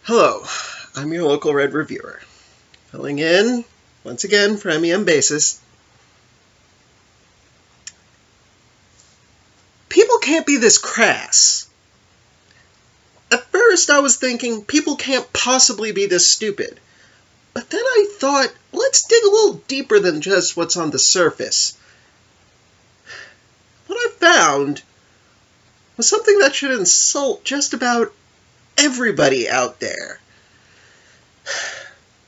Hello, I'm your local Red reviewer, filling in, once again, for MEM Basis. People can't be this crass. At first I was thinking, people can't possibly be this stupid. But then I thought, let's dig a little deeper than just what's on the surface. What I found was something that should insult just about everybody out there.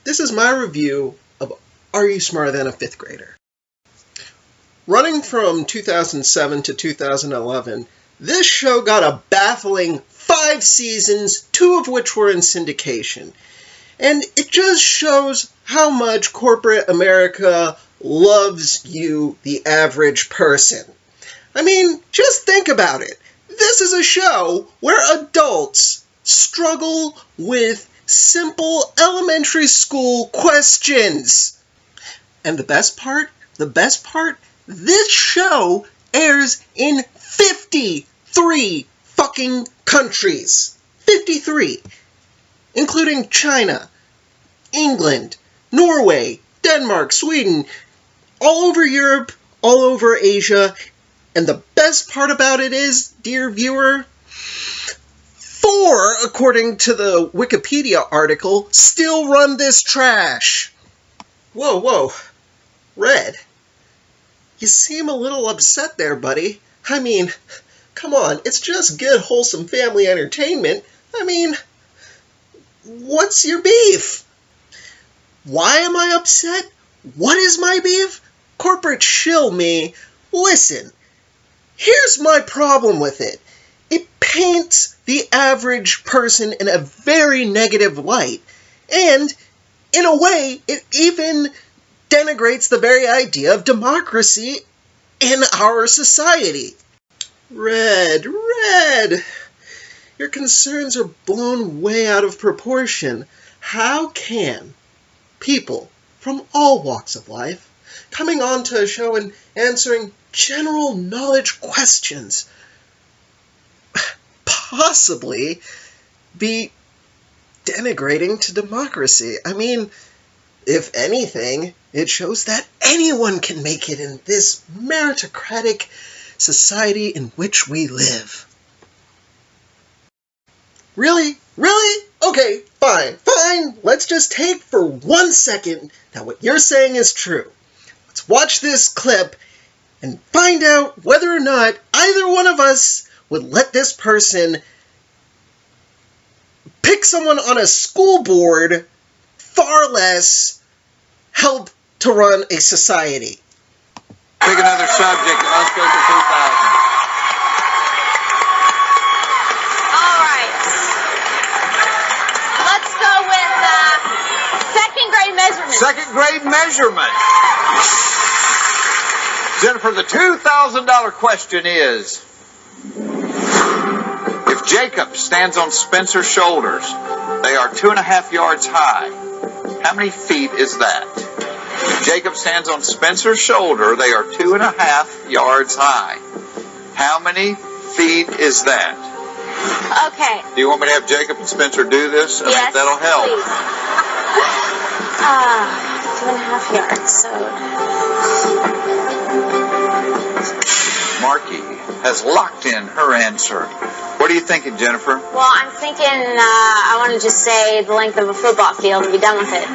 This is my review of Are You Smarter Than a Fifth Grader? Running from 2007 to 2011, this show got a baffling 5 seasons, 2 of which were in syndication. And it just shows how much corporate America loves you, the average person. I mean, just think about it. This is a show where adults struggle with simple elementary school questions. And the best part, this show airs in 53 fucking countries. 53. Including China, England, Norway, Denmark, Sweden, all over Europe, all over Asia. And the best part about it is, dear viewer, 4, according to the Wikipedia article, still run this trash. Whoa. Red, you seem a little upset there, buddy. I mean, come on, it's just good, wholesome family entertainment. I mean, what's your beef? Why am I upset? What is my beef? Corporate shill me. Listen, here's my problem with it. It paints the average person in a very negative light. And, in a way, it even denigrates the very idea of democracy in our society. Red, your concerns are blown way out of proportion. How can people from all walks of life coming onto a show and answering general knowledge questions possibly be denigrating to democracy? I mean, if anything, it shows that anyone can make it in this meritocratic society in which we live. Really? Okay, fine. Let's just take for 1 second that what you're saying is true. Let's watch this clip and find out whether or not either one of us would let this person pick someone on a school board, far less help to run a society. Pick another subject and let's go to 2000. All right. Let's go with second grade measurement. Second grade measurement. Jennifer, the $2,000 question is, if Jacob stands on Spencer's shoulders, they are 2.5 yards high. How many feet is that? If Jacob stands on Spencer's shoulder, they are 2.5 yards high. How many feet is that? Okay. Do you want me to have Jacob and Spencer do this? Yes, mean, that'll help. Please. 2.5 yards. So. Marky has locked in her answer. What are you thinking, Jennifer? Well, I'm thinking I want to just say the length of a football field and be done with it.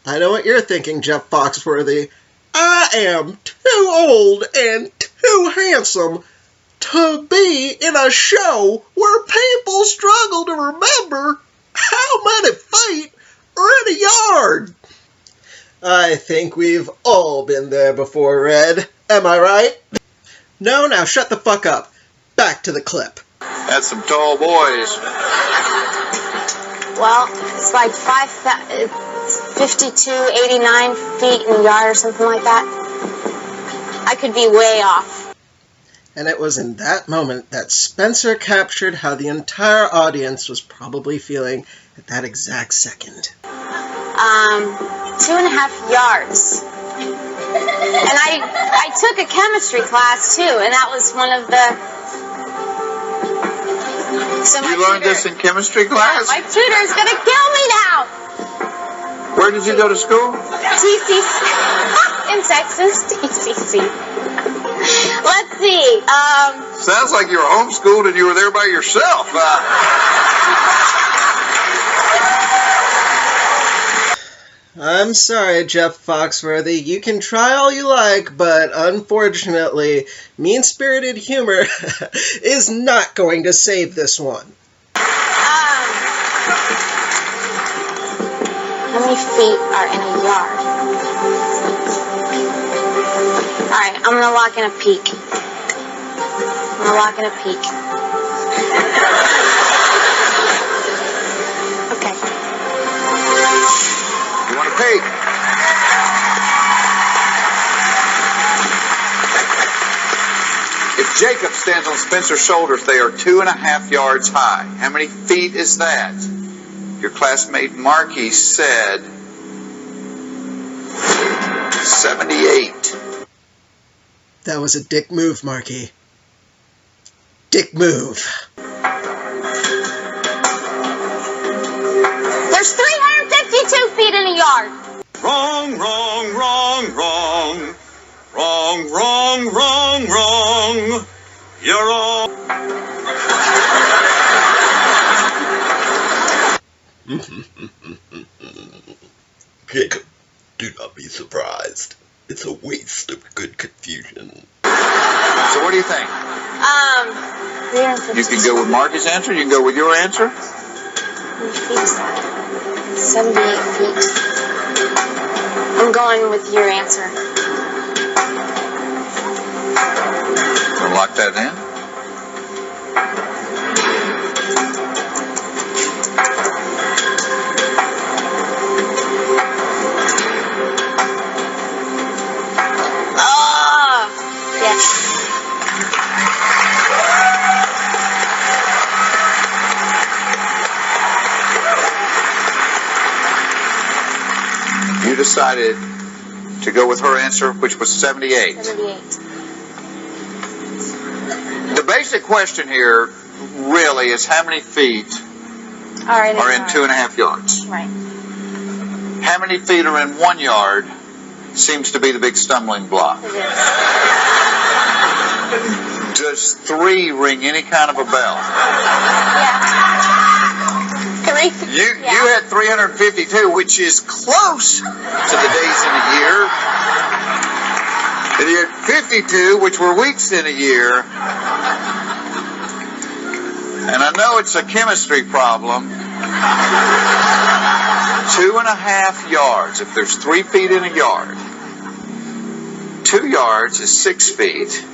I know what you're thinking, Jeff Foxworthy. I am too old and too handsome to be in a show where people struggle to remember how many feet are in a yard. I think we've all been there before, Red. Am I right? No, now shut the fuck up. Back to the clip. That's some tall boys. Well, it's like 52, 89 feet in a yard or something like that. I could be way off. And it was in that moment that Spencer captured how the entire audience was probably feeling at that exact second. 2.5 yards. And I took a chemistry class too, and that was one of the So You learned this in chemistry class? My tutor's gonna kill me now. Where did you go to school? TCC. In Texas, TCC. Let's see. Sounds like you were homeschooled and you were there by yourself. I'm sorry, Jeff Foxworthy. You can try all you like, but unfortunately, mean-spirited humor is not going to save this one. How many feet are in a yard? Alright, I'm gonna lock in a peak. Okay. You want to peek? If Jacob stands on Spencer's shoulders, they are 2.5 yards high. How many feet is that? Your classmate Marky said 78. That was a dick move, Marky. Dick move. There's 352 feet in a yard. Wrong. You're all... Jacob, do not be surprised. It's a waste of good confusion. So what do you think? You can go with Marky's answer. You can go with your answer. 78 feet. I'm going with your answer. We'll lock that in. Yes. You decided to go with her answer, which was 78. 78. The basic question here really is how many feet All right. are in 2.5 yards? Right. How many feet are in 1 yard seems to be the big stumbling block. It is. Does 3 ring any kind of a bell? Yeah. 3. You had 352, which is close to the days in a year. And you had 52, which were weeks in a year. And I know it's a chemistry problem. 2.5 yards. If there's 3 feet in a yard, 2 yards is 6 feet.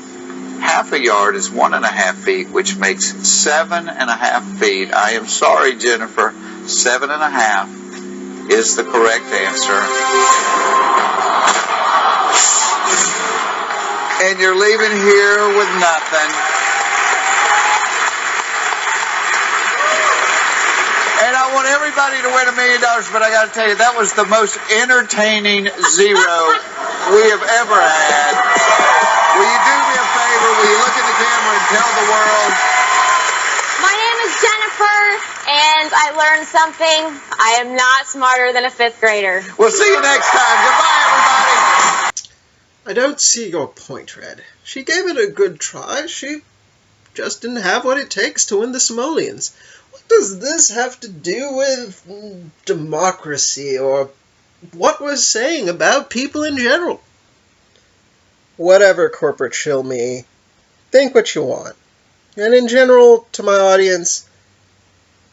Half a yard is 1.5 feet, which makes 7.5 feet. I am sorry, Jennifer. 7.5 is the correct answer. And you're leaving here with nothing. And I want everybody to win $1 million, but I got to tell you, that was the most entertaining zero we have ever had. Will you do me a favor? Will you look in the camera and tell the world? My name is Jennifer, and I learned something. I am not smarter than a 5th grader. We'll see you next time. Goodbye, everybody. I don't see your point, Red. She gave it a good try. She just didn't have what it takes to win the simoleons. What does this have to do with democracy or what we're saying about people in general? Whatever, corporate shill me. Think what you want. And in general, to my audience,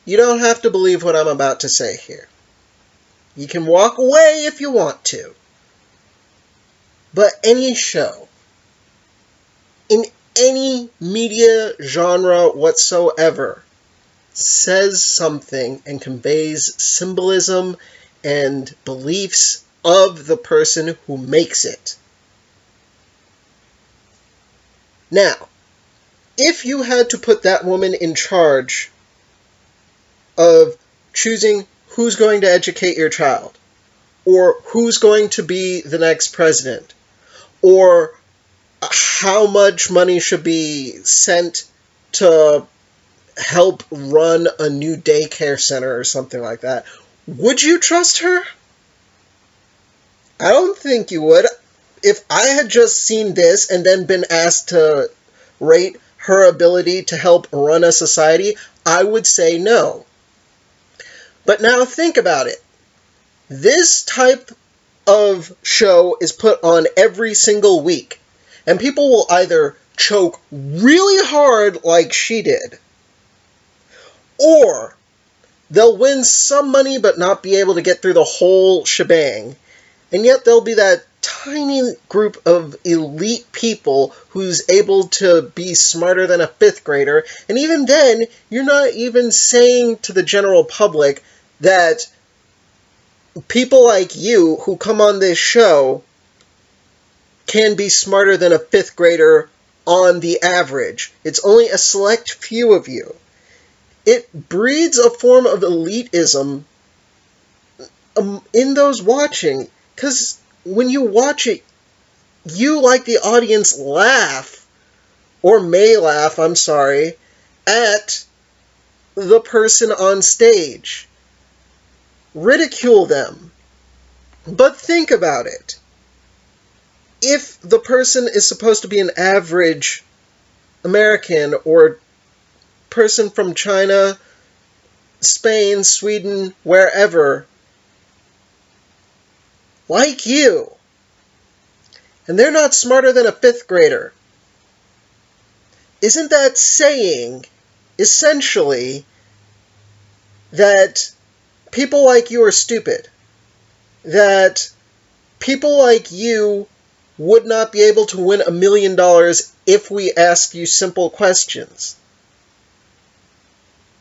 you don't have to believe what I'm about to say here. You can walk away if you want to. But any show, in any media genre whatsoever, says something and conveys symbolism and beliefs of the person who makes it. Now, if you had to put that woman in charge of choosing who's going to educate your child, or who's going to be the next president, or how much money should be sent to help run a new daycare center or something like that, would you trust her? I don't think you would. If I had just seen this and then been asked to rate her ability to help run a society, I would say no. But now think about it. This type of show is put on every single week, and people will either choke really hard like she did, or they'll win some money but not be able to get through the whole shebang. And yet there'll be that tiny group of elite people who's able to be smarter than a 5th grader. And even then, you're not even saying to the general public that people like you who come on this show can be smarter than a 5th grader on the average. It's only a select few of you. It breeds a form of elitism in those watching. Because when you watch it, you, like the audience, laugh, or may laugh, I'm sorry, at the person on stage. Ridicule them. But think about it. If the person is supposed to be an average American or person from China, Spain, Sweden, wherever, like you, and they're not smarter than a 5th grader, isn't that saying, essentially, that people like you are stupid? That people like you would not be able to win $1 million if we ask you simple questions?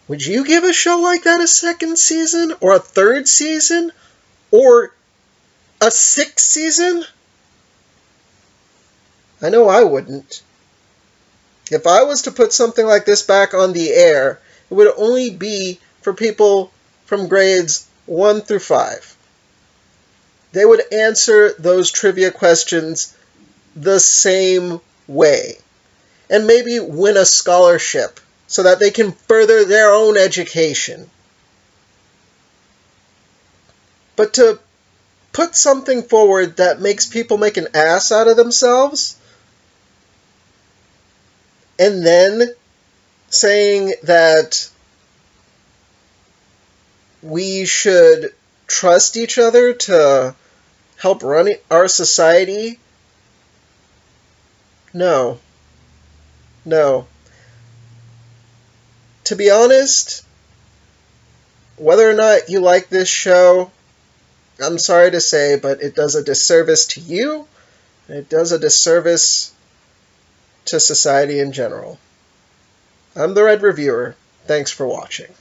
Would you give a show like that a 2nd season? Or a 3rd season? Or a 6th season? I know I wouldn't. If I was to put something like this back on the air, it would only be for people from grades 1 through 5. They would answer those trivia questions the same way. And maybe win a scholarship so that they can further their own education. But to put something forward that makes people make an ass out of themselves, and then saying that we should trust each other to help run our society, no. No. To be honest, whether or not you like this show, I'm sorry to say, but it does a disservice to you, and it does a disservice to society in general. I'm the Red Reviewer. Thanks for watching.